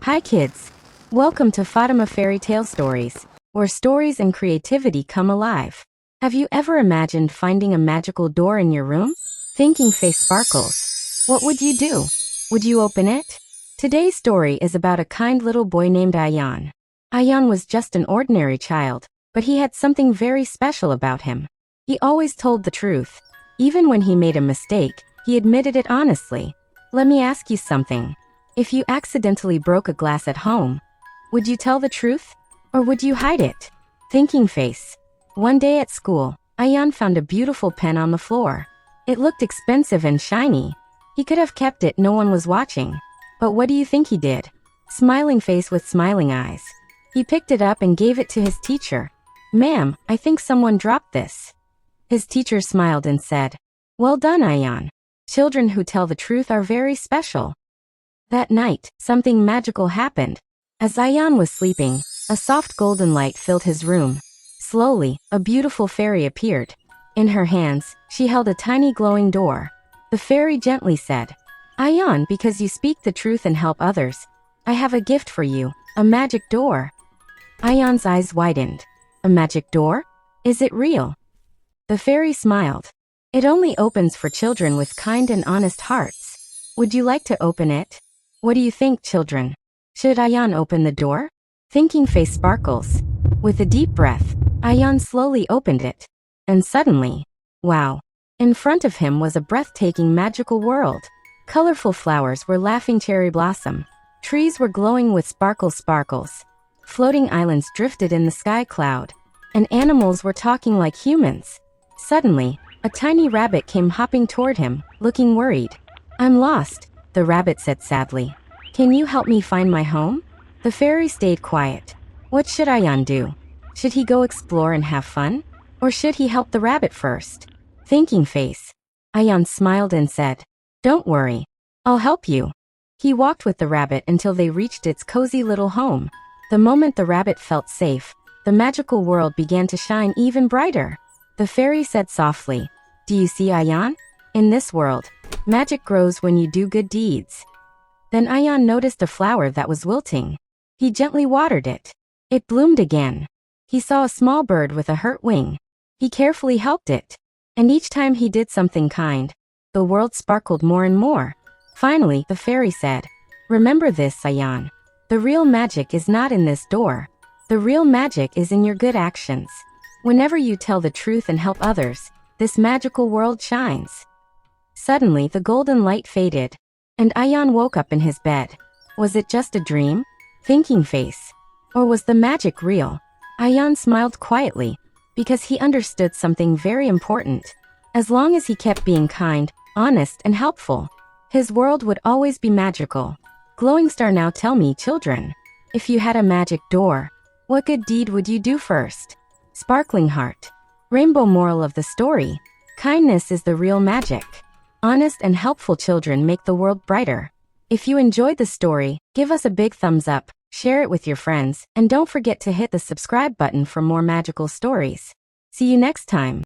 Hi kids! Welcome to Fatima Fairy Tale Stories, where stories and creativity come alive. Have you ever imagined finding a magical door in your room? Thinking face sparkles. What would you do? Would you open it? Today's story is about a kind little boy named Ayaan. Ayaan was just an ordinary child, but he had something very special about him. He always told the truth. Even when he made a mistake, he admitted it honestly. Let me ask you something. If you accidentally broke a glass at home, would you tell the truth? Or would you hide it? Thinking face. One day at school, Ayaan found a beautiful pen on the floor. It looked expensive and shiny. He could have kept it, no one was watching. But what do you think he did? Smiling face with smiling eyes. He picked it up and gave it to his teacher. "Ma'am, I think someone dropped this." His teacher smiled and said, "Well done, Ayaan. Children who tell the truth are very special." That night, something magical happened. As Ayaan was sleeping, a soft golden light filled his room. Slowly, a beautiful fairy appeared. In her hands, she held a tiny glowing door. The fairy gently said, "Ayaan, because you speak the truth and help others, I have a gift for you, a magic door." Ayaan's eyes widened. "A magic door? Is it real?" The fairy smiled. "It only opens for children with kind and honest hearts. Would you like to open it? What do you think, children? Should Ayaan open the door?" Thinking face sparkles. With a deep breath, Ayaan slowly opened it. And suddenly, wow! In front of him was a breathtaking magical world. Colorful flowers were laughing cherry blossom. Trees were glowing with sparkles. Floating islands drifted in the sky cloud. And animals were talking like humans. Suddenly, a tiny rabbit came hopping toward him, looking worried. "I'm lost," the rabbit said sadly. "Can you help me find my home?" The fairy stayed quiet. What should Ayaan do? Should he go explore and have fun? Or should he help the rabbit first? Thinking face. Ayaan smiled and said, "Don't worry. I'll help you." He walked with the rabbit until they reached its cozy little home. The moment the rabbit felt safe, the magical world began to shine even brighter. The fairy said softly, "Do you see, Ayaan? In this world, magic grows when you do good deeds." Then Ayaan noticed a flower that was wilting. He gently watered it. It bloomed again. He saw a small bird with a hurt wing. He carefully helped it. And each time he did something kind, the world sparkled more and more. Finally, the fairy said, "Remember this, Ayaan. The real magic is not in this door. The real magic is in your good actions. Whenever you tell the truth and help others, this magical world shines." Suddenly, the golden light faded, and Ayaan woke up in his bed. Was it just a dream? Thinking face. Or was the magic real? Ayaan smiled quietly, because he understood something very important. As long as he kept being kind, honest, and helpful, his world would always be magical. Glowing star, now tell me, children, if you had a magic door, what good deed would you do first? Sparkling heart. Rainbow moral of the story. Kindness is the real magic. Honest and helpful children make the world brighter. If you enjoyed the story, give us a big thumbs up, share it with your friends, and don't forget to hit the subscribe button for more magical stories. See you next time.